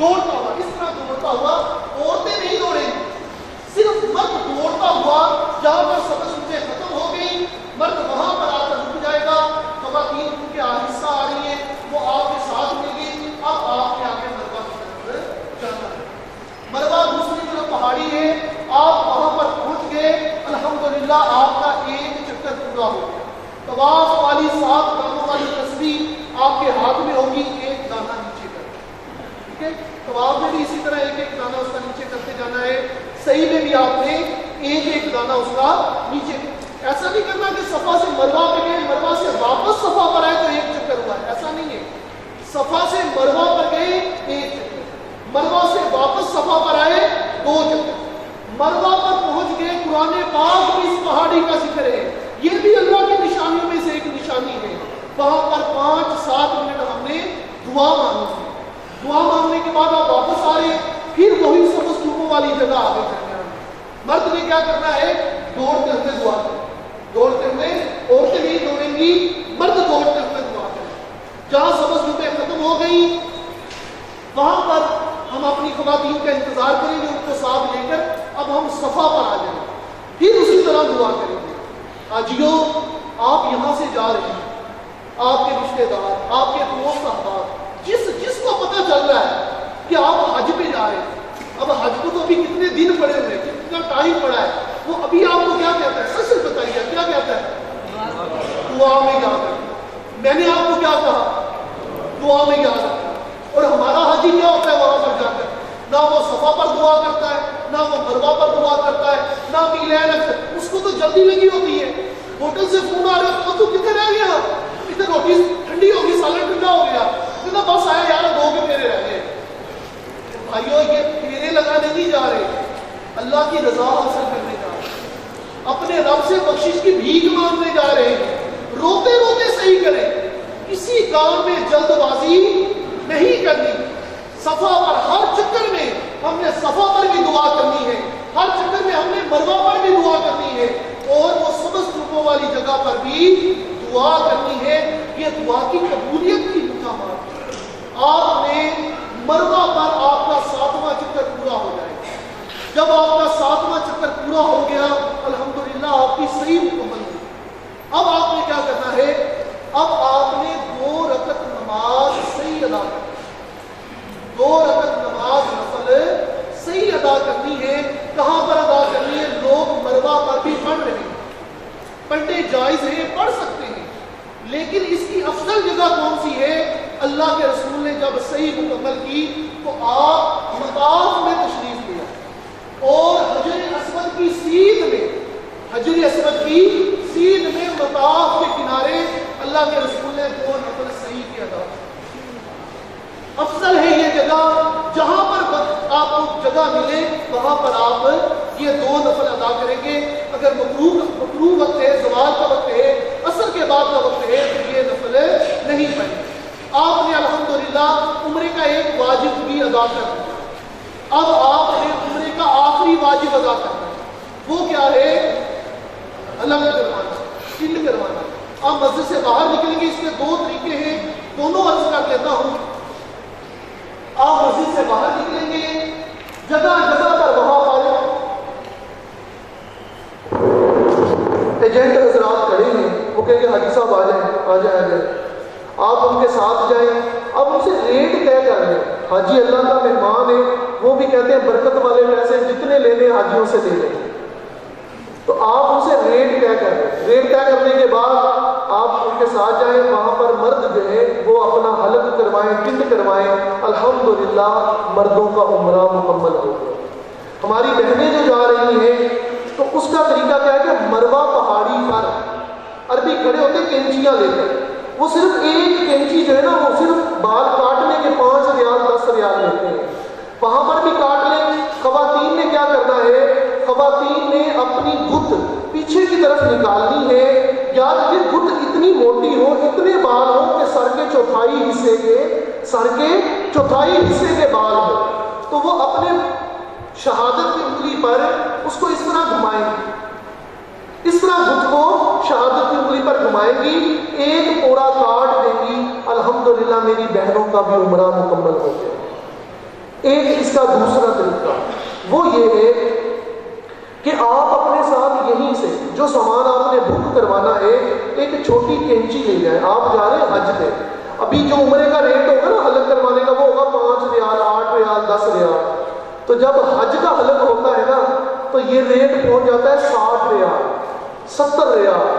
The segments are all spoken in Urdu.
دوڑتا ہوا، اس طرح دوڑتا ہوا. عورتیں نہیں دوڑیں گی، صرف مرد دوڑتا ہوا. جہاں پر سبز شروع ختم ہو گئی مرد وہاں پر آ کر رک جائے گا. خواتین کیونکہ آہستہ آ رہی ہیں وہ آپ کے ساتھ مل گئی. اب آپ کے آگے مروا کی طرف جانا ہے. مروا دوسری طرف پہاڑی ہے، آپ وہاں پر پہنچ گئے. الحمدللہ آپ کا ایک چکر پورا ہو گیا. طواف والی 7 دانوں والی تسبیح آپ کے ہاتھ میں ہوگی، ایک دانہ نیچے کر. ٹھیک ہے، طواف میں بھی اسی طرح ایک ایک دانہ اس کا نیچے کرتے جانا ہے. صحیح میں بھی آپ نے ایک ایک دانہ اس کا نیچے. ایسا نہیں کرنا کہ صفا سے مروا پہ گئے، مروا سے واپس صفا پر آئے تو ایک چکر ہوا ہے، ایسا نہیں ہے. صفا سے مروا پر گئے ایک چکر، مروا سے واپس صفا پر آئے 2 چکر. مروا پر پہنچ گئے، قرآن پاک میں اس پہاڑی کا ذکر ہے. یہ بھی اللہ کی نشانیوں میں سے ایک نشانی ہے. وہاں پر 5-7 منٹ ہم نے دعا مانگی. دعا مانگنے کے بعد آپ واپس آ رہے ہیں، پھر وہی سبز ٹوپوں والی جگہ آگے چلنے آنا. مرد نے کیا کرنا ہے؟ دوڑتے ہوئے دعا کریں. دوڑتے ہوئے، عورتیں نہیں دوڑیں گی، مرد دوڑتے ہوئے دعا کریں. جہاں سبز ٹوپیں ختم ہو گئی وہاں پر ہم اپنی خواتین کا انتظار کریں گے، ان کو ساتھ لے کر اب ہم صفا پر آ جائیں. پھر اسی طرح دعا کریں گے. حاجیوں آپ یہاں سے جا رہے ہیں، آپ کے رشتے دار، آپ کے دوست احباب، جس کو پتہ چل رہا ہے کہ آپ حج پہ جا رہے ہیں. اب حج کو تو ابھی کتنے دن پڑے ہوئے ہیں، کتنا ٹائم پڑا ہے، وہ ابھی آپ کو کیا کہتا ہے؟ سچ بتائیے کیا کہتا ہے؟ دعا میں یاد رکھنا. میں نے آپ کو کیا کہا؟ دعا میں یاد رکھنا. اور ہمارا حاجی کیا ہوتا ہے وہاں پر جا کر؟ نہ وہ صفا پر دعا کرتا ہے، نہ وہ مروا پر دعا کرتا ہے، نہ میلین رکھتا ہے. اس کو تو جلدی لگی ہوتی ہے. ہوٹل سے فون آ رہا ہے، تو کدھر رہ گیا؟ ادھر روٹی ٹھنڈی ہوگی، سالن ٹھنڈا ہو گیا. کہنا بس آیا یار، 2 کے پھیرے رہ گئے. بھائیو یہ پھیرے لگانے نہیں جا رہے، اللہ کی رضا حاصل کرنے جا رہے ہیں، اپنے رب سے بخشش کی بھیک مانگنے جا رہے ہیں. روتے روتے صحیح کریں، کسی کام میں جلد بازی نہیں کرنی. صفا پر ہر چکر میں ہم نے صفا پر بھی دعا کرنی ہے، ہر چکر میں ہم نے مروا پر بھی دعا کرنی ہے، اور وہ سبز ٹوپوں والی جگہ پر بھی دعا کرنی ہے. یہ دعا کی قبولیت کی مقامات ہے. آپ نے مروا پر آپ کا 7واں چکر پورا ہو جائے. جب آپ کا 7واں چکر پورا ہو گیا الحمدللہ آپ کی صحیح مکمل ہوئی. اب آپ نے کیا کرنا ہے؟ اب آپ نے 2 رکعت نماز صحیح ادا کرنی. 2 رکعت نماز نفل صحیح ادا کرنی ہے. کہاں پر ادا کرنی ہے؟ لوگ مروا پر بھی پڑھ رہے ہیں، پڑھنے جائز ہے، پڑھ سکتے ہیں، لیکن اس کی افضل جگہ کون سی ہے؟ اللہ کے رسول نے جب صحیح مکمل کی تو آپ مطاف میں تشریف لیا اور حجر اسود کی سیدھ میں، حجر اسود کی سیدھ میں مطاف کے کنارے اللہ کے رسول نے 2 نفل صحیح کی ادا. افضل ہے یہ جگہ، جہاں پر آپ کو جگہ ملے وہاں پر آپ یہ 2 نفل ادا کریں گے. اگر مکروہ وقت ہے، زوال کا وقت ہے، عصر کے بعد کا وقت ہے تو یہ نفل نہیں پڑھیں. آپ نے الحمدللہ عمرے کا ایک واجب بھی ادا کر دیا. اب آپ نے عمرے کا آخری واجب ادا کرنا ہے. وہ کیا ہے؟ علم کروانا، سند کروانا. آپ مسجد سے باہر نکلیں گے، اس کے 2 طریقے ہیں، دونوں عرض کر لیتا ہوں. آپ مسجد سے باہر نکلیں گے، جگہ جگہ پر وہاں پر ایجنٹ حضرات کھڑے ہیں، وہ کہیں گے حاجی صاحب آ جائیں. آپ ان کے ساتھ جائیں. اب ان سے ریٹ طے کر لیں. حاجی اللہ کا مہمان ہے، وہ بھی کہتے ہیں برکت والے پیسے جتنے لینے حاجیوں سے لے لیں. تو آپ ان سے ریٹ طے کر لیں. ریٹ طے کرنے کے بعد آپ ان کے ساتھ جائیں. وہاں پر مرد جو ہے وہ اپنا حلق کروائیں، ٹنڈ کروائیں. الحمدللہ مردوں کا عمرہ مکمل ہو گیا. ہماری بہنیں جو جا رہی ہیں تو اس کا طریقہ کیا ہے کہ مروا پہاڑی پر عربی کھڑے ہوتے کینچیاں لے کر، وہ صرف ایک کینچی جو ہے نا وہ صرف بال کاٹنے کے 5 ریال 10 ریال لیتے ہیں. وہاں پر بھی کاٹ لیں. خواتین نے کیا کرنا ہے؟ خواتین نے اپنی گھٹ پیچھے کی طرف نکالنی ہے. یاد رکھیں گھٹ اتنی موٹی ہو، اتنے بال ہو کہ سر کے چوتھائی حصے کے بال ہو. تو وہ اپنے شہادت کی انگلی پر اس کو اس طرح گھمائیں گی، اس طرح گھٹ کو شہادت کی انگلی پر گھمائیں گی، ایک پورا کاٹ دیں گی. الحمدللہ میری بہنوں کا بھی عمرہ مکمل ہو گیا. ایک اس کا دوسرا طریقہ وہ یہ ہے کہ آپ اپنے ساتھ یہیں سے جو سامان آپ نے بک کروانا ہے ایک چھوٹی کینچی لے جائیں. آپ جا رہے ہیں حج پہ, ابھی جو عمرے کا ریٹ ہوگا نا حلق کروانے کا وہ ہوگا 5 ریال 8 ریال 10 ریال. تو جب حج کا حلق ہوتا ہے نا تو یہ ریٹ پہنچ جاتا ہے 60 ریال 70 ریال.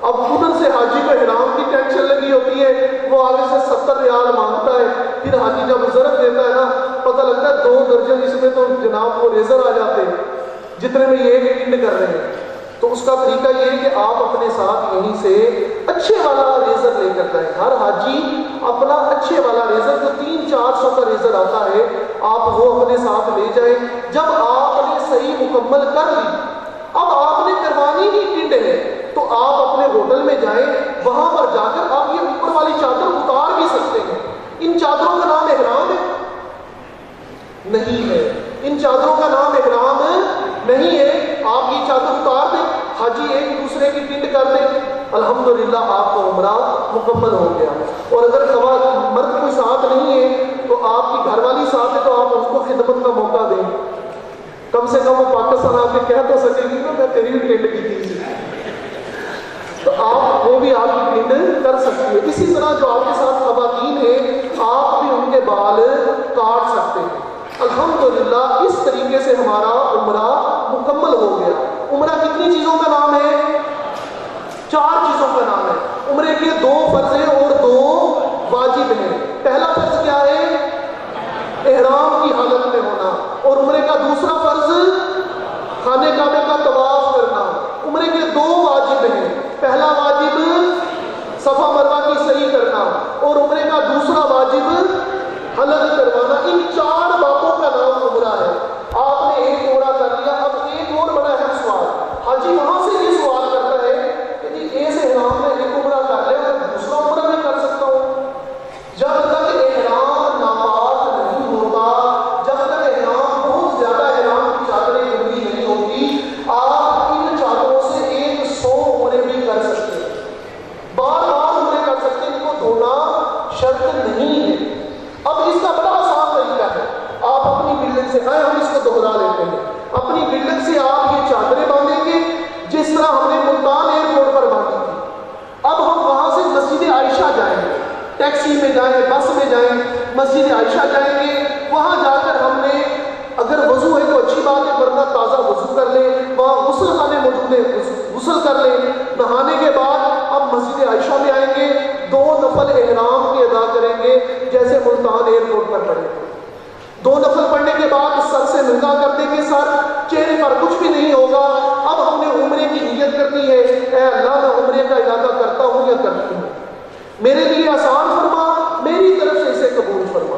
اب ادھر سے حاجی کو احرام کی ٹینشن لگی ہوتی ہے, وہ آگے سے 70 ریال مانگتا ہے. پھر حاجی جب ضرب دیتا ہے نا پتہ لگتا ہے 2 درجن اس میں تو جناب وہ ریزر آ جاتے ہیں جتنے میں یہ کنڈ کر رہے ہیں. تو اس کا طریقہ یہ ہے کہ آپ اپنے ساتھ یہیں سے اچھے والا ریزر لے کر جائیں. ہر حاجی اپنا اچھے والا ریزر جو 300-400 کا ریزر آتا ہے آپ وہ اپنے ساتھ لے جائیں. جب آپ نے صحیح مکمل کر لی, اب آپ نے کروانی ہی کنڈ ہے, تو آپ اپنے ہوٹل میں جائیں, وہاں پر جا کر آپ یہ اوپر والی چادر اتار بھی سکتے ہیں. ان چادروں کا نام احرام ہے نہیں ہے, ان چادروں کا نام احرام نہیں ہے. آپ یہ چادر اتار دیں, حاجی ایک دوسرے کی ٹنڈ کر دیں, الحمدللہ آپ کا عمرہ مکمل ہو گیا. اور اگر مرد کوئی ساتھ نہیں ہے تو آپ کی گھر والی ساتھ ہے تو آپ اس کو خدمت کا موقع دیں. کم سے کم وہ پاکستان آپ کے کہہ تو سکے گی نا میں تیری بھی ٹنڈ کی تھی, تو آپ وہ بھی آپ کی ٹنڈ کر سکتی ہے. اسی طرح جو آپ کے ساتھ خواتین ہیں آپ بھی ان کے بال کاٹ سکتے ہیں. الحمدللہ اس طریقے سے ہمارا عمرہ مکمل ہو گیا. عمرہ کتنی چیزوں کا نام ہے؟ 4 چیزوں کا نام ہے. عمرے کے 2 فرض ہیں اور 2 واجب ہیں. پہلا فرض کیا ہے؟ احرام کی حالت میں ہونا. اور عمرے کا دوسرا فرض خانہ کعبہ کا طواف کرنا. عمرے کے 2 واجب ہیں. پہلا واجب صفا مروہ کی صحیح کرنا اور عمرے کا دوسرا واجب حلق کروانا. ان 4 باتوں کا نام عمرہ ہے. آپ نے ایک عمرہ کر لیا. اب ایک اور بڑا اہم سوال, حاجی وہاں سے یہ سوال کرتا ہے کہ جی ایک احرام میں ایک عمرہ کر لیا اور دوسرا عمرہ نہیں کر سکتا ہوں. جب تک احرام ناپاک نہیں ہوتا, جب تک احرام بہت زیادہ احرام کی چادریں جمعی نہیں ہوتی, آپ ان چادروں سے 100 عمرے بھی کر سکتے ہیں. بار بار عمرے کر سکتے ہیں. ان کو دھونا شرط نہیں ہے. اب اس کا بڑا آسان طریقہ ہے. آپ اپنی بلڈنگ سے آئے, ہم اس کو دوہرا لیتے ہیں. اپنی بلڈنگ سے آپ یہ چادریں باندھیں گے جس طرح ہم نے ملتان ایئرپورٹ پر باندھی تھی. اب ہم وہاں سے مسجد عائشہ جائیں گے, ٹیکسی میں جائیں, بس میں جائیں, مسجد عائشہ جائیں گے. وہاں جا کر ہم نے اگر وضو ہے تو اچھی بات ہے, ورنہ تازہ وضو کر لیں. وہاں غسل خانے موجود ہیں, غسل کر لیں. نہانے کے بعد اب مسجد عائشہ میں آئیں گے, 2 نفل احرام کے ادا کریں گے جیسے ملتان ایئرپورٹ پر پڑھیں گے. 2 نفل پڑھنے کے بعد سر سے ننگا کر دیں گے, سر چہرے پر کچھ بھی نہیں ہوگا. اب ہم نے عمرے کی نیت کرنی ہے, اے اللہ میں عمرے کا ارادہ کرتا ہوں یا کرتی ہوں, میرے لیے آسان فرما, میری طرف سے اسے قبول فرما.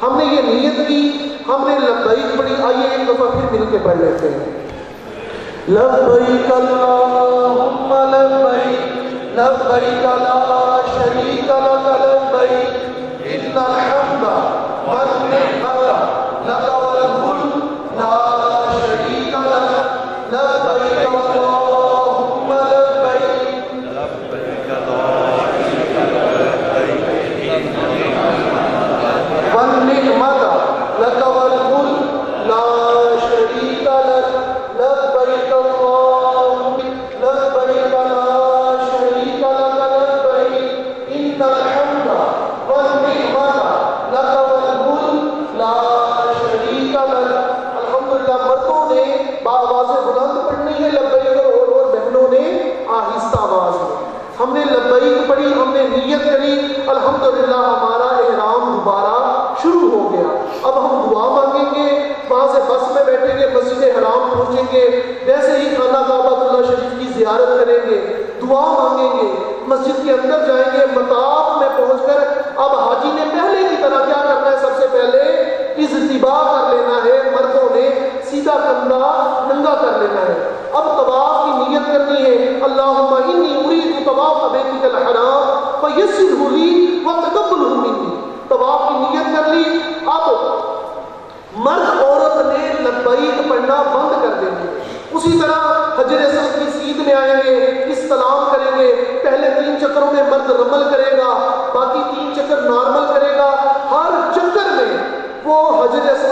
ہم نے یہ نیت کی, ہم نے لبیک پڑھی. آئیے ایک دفعہ پھر مل کے پڑھ لیتے ہیں. لبیک اللہم لبیک لبیک لا شریک لک لبیک ان الحمد والنعمت لک والملک لا شریک لک لبیک اللہم لبیک لبیک لا شریک لک والنعمت لک والملک لا شریک لک لبیک اللہم لبیک لا شریک لک لبیک ان الحمد والنعمت لک والملک لا شریک لک. الحمدللہ مردوں نے بآواز بلند پڑھنی ہے لبیک, اور بہنوں نے آہستہ آواز میں. ہم نے لبیک پڑھی, ہم نے نیت کری, الحمدللہ ہمارا احرام دوبارہ شروع ہو گیا. اب ہم دعا مانگیں گے, وہاں سے بس میں بیٹھیں گے, مسجد حرام پہنچیں گے, ویسے ہی خانہ کعبۃ اللہ شریف کی زیارت کریں گے, دعا مانگیں گے, مسجد کے اندر جائیں گے. مطاف میں پہنچ کر اب حاجی نے پہلے کی طرح کیا کرنا ہے, سب سے پہلے اجتباء کر لینا ہے. مردوں نے سیدھا کندھا ننگا کر لینا ہے. اب طواف کی نیت کرنی ہے, اللہم انی ارید طواف بیتک الحرام فیسرہ لی وتقبلہ منی. طواف کی نیت کر لی. اب مرد عورت نے لبیک پڑھنا بند کر دیں گے. اسی طرح حجر اسود کی سید میں آئیں گے, استلام کریں گے. پہلے 3 چکروں میں مرد رمل کرے گا, باقی 3 چکر نارمل کرے گا. ہر چکر میں وہ حجر اسود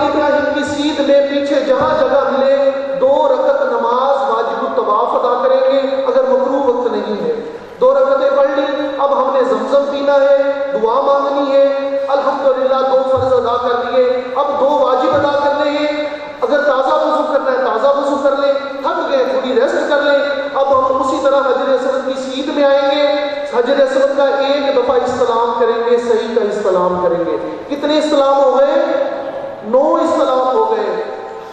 ابراہیم کی سیدھ میں پیچھے جہاں جگہ ملے 2 رکعت نماز واجب الطواف ادا کریں گے، اگر مکروہ وقت نہیں ہے 2 رکعتیں پڑھ لی. اب ہم نے زمزم پینا ہے، دعا مانگنی ہے، الحمدللہ 2 فرض ادا کر لیے، اب 2 واجب ادا کرنے ہیں. اگر تازہ وضو کرنا ہے تازہ وضو کر لیں، تھک گئے تھوڑی ریسٹ کر لیں. اب ہم اسی طرح حجر اسود کی سیدھ میں آئیں گے، حجر اسود کا 1 دفعہ استلام کریں گے، صحیح کا استلام کریں گے. کتنے استلام ہو گئے؟ 9 استلام ہو گئے.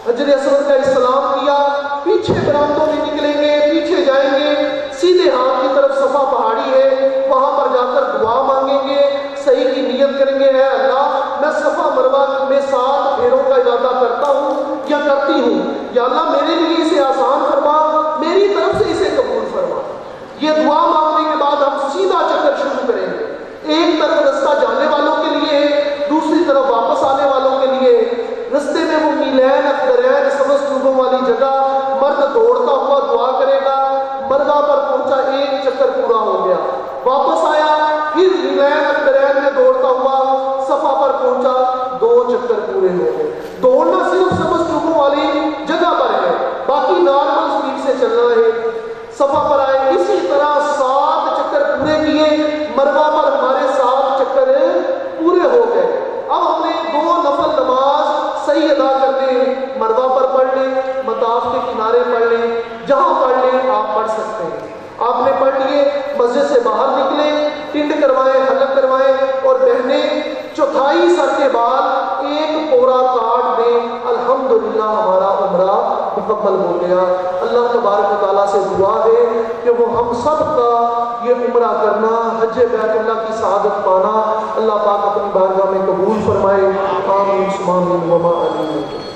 حجر اسود کا استلام کیا، پیچھے برامدوں میں نکلیں گے، پیچھے جائیں گے، سیدھے ہاتھ کی طرف صفا پہاڑی ہے، وہاں پر جا کر دعا مانگیں گے، صحیح کی نیت کریں گے، اے اللہ میں صفا مروہ میں 7 پھیروں کا ارادہ کرتا ہوں یا کرتی ہوں، یا اللہ میرے لیے اسے آسان فرما، میری طرف سے اسے قبول فرما. یہ دعا مانگنے کے بعد ہم سیدھا چکر شروع کریں گے. ایک طرف رستہ جانے والوں کے لیے ہے، دوسری طرف واپس آنے والوں کے لیے. رستے میں وہ میلین اخترین سبز چوبوں والی جگہ، مرد دوڑتا ہوا دعا کرے گا، مروہ پر پہنچا 1 چکر پورا ہو گیا، واپس آیا پھر میلین اخترین میں دوڑتا ہوا صفا پر پہنچا 2 چکر پورے ہو گئے. دوڑنا صرف سبز چوبوں والی جگہ پر ہے، باقی نارمل سپیڈ سے چلنا ہے. صفا پر آئے، اسی طرح 7 چکر پورے کیے، مروہ پر ہمارے 7 چکر پورے ہو گئے. اب ہم نے 2 نفل نماز صحیح ادا کرنے ہیں، مروہ پر پڑھ لیں، مطاف کے کنارے پڑھ لیں، جہاں پڑھ لیں آپ پڑھ سکتے ہیں. آپ نے پڑھ لیے، مسجد سے باہر نکلیں، ٹنڈ کروائیں، حلق کروائیں، اور بہنیں 4 سر کے بعد 1 پورا کاٹ دیں. الحمدللہ ہمارا عمرہ مکمل ہو گیا. اللہ تبارک و تعالیٰ سے دعا ہے کہ وہ ہم سب کا یہ عمرہ کرنا، حج بیت اللہ کی سعادت پانا اللہ پاک اپنی بارگاہ میں قبول فرمائے. آمین ثم آمین وما آمین.